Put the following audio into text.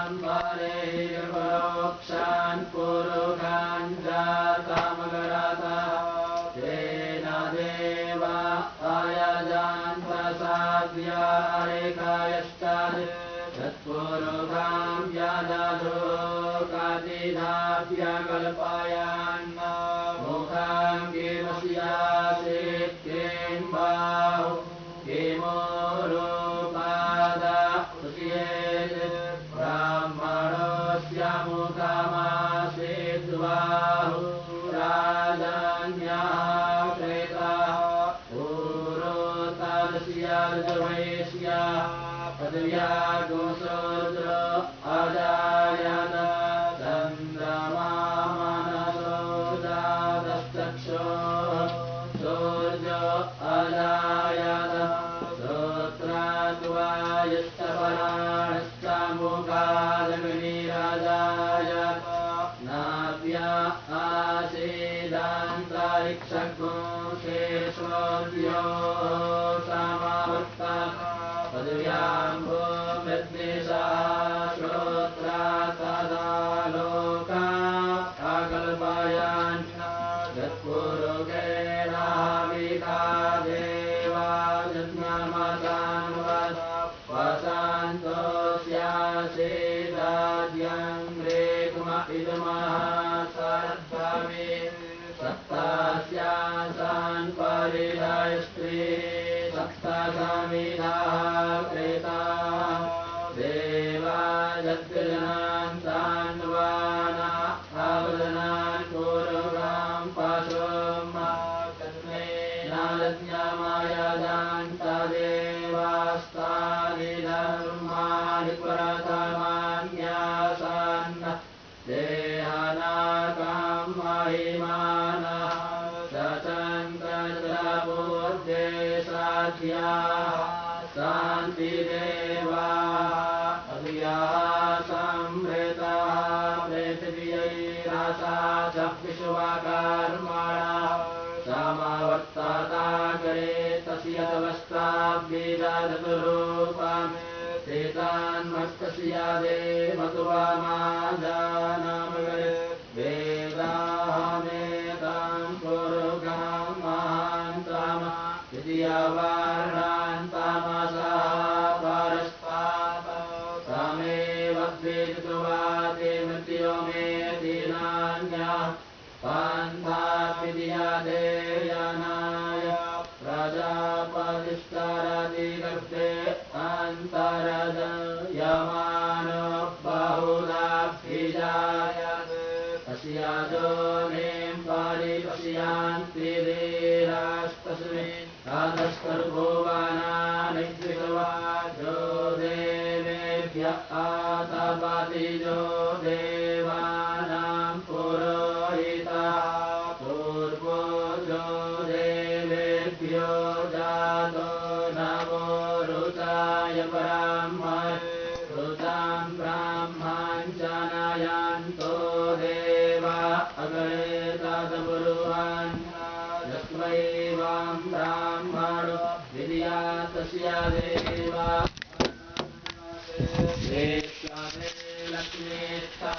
มปะเรกะโรกชันปุรุคันจาตามกราตาเทนะเทวะอายัจันทสัตยาเรกายัสตัดสัตปุรุคัมยาดาโลกาติทาพยากลปายันมุขังกิมัสยาสิกเกนบาหุกิโมรูปาดาสุเยพระมโรสยมุขมาสิตวาหุราจัญญาเตตาปุโรตาสยาจเวสยาปัตยากุสโตอาจายนาสันดามามานโสจาตัสสัชโชโสโจอาจายนาโสตราตวายัสสะปรานัสสะมุขาลกนิราจายะนาพยาอาสิดันตาริกชักโกเสสวโยสามาวัตตาปัจยามโภเมตติสาโชตราตาดาโลกาอากลปายันจัตปุรุเกนาวิคาเทวาจัตนามาตังวัตวาสันโตสยาสิดายังเรกมะอิดมหาสัตถามิสัตตาสยาสันปริดายสตรีสัตตาสามิทาเกตาเดวาจัตตินันตันวานะอาบดนันปุรุคัมปัสสมาคันเมนาลัญญามายาจันตาเดวาสตานิธัมมานิปรธามัญญาสันนะเดหานาคัมมหิมานะสัจจันตัสสะพุทเทสัจยาสันติเดวาอภิยาสัมเรตาเปตวิยราชาจักวิชวากรรมาสมาวัตตาตากเรตสยตวัสตาบิดาดตุรูปัมเตตันมัตตสยาเดมตุวามาจานามเวเวดาเมตังปุรุคัมมหันตามะวิทยาวารันตามาสาปารสตาตาเมวัตเวตวาเตมติโยเมตินัญญาปันธาปิทยาเดยานายะราชาปฏิสตาราติกัปเตอันตารจยามานบาหุลาภิจายะปัสยาโจนิมปาริปัสยันติเดราสตัสมิอาตัสกรุโภวานานิจิตวาโจเดเมพยอาตาปาติโจเดวานัมปุโรหิตาปุรโภโจเดเวพโยจาโตนะโมรุตายปรัมมัยรุตังพระมัญจานายันโตเดวะอเกเรตาตปุรุหันยัสมัยวัมพระมโรวิทยาตัสยาเดวะเดชะเดลักเนตา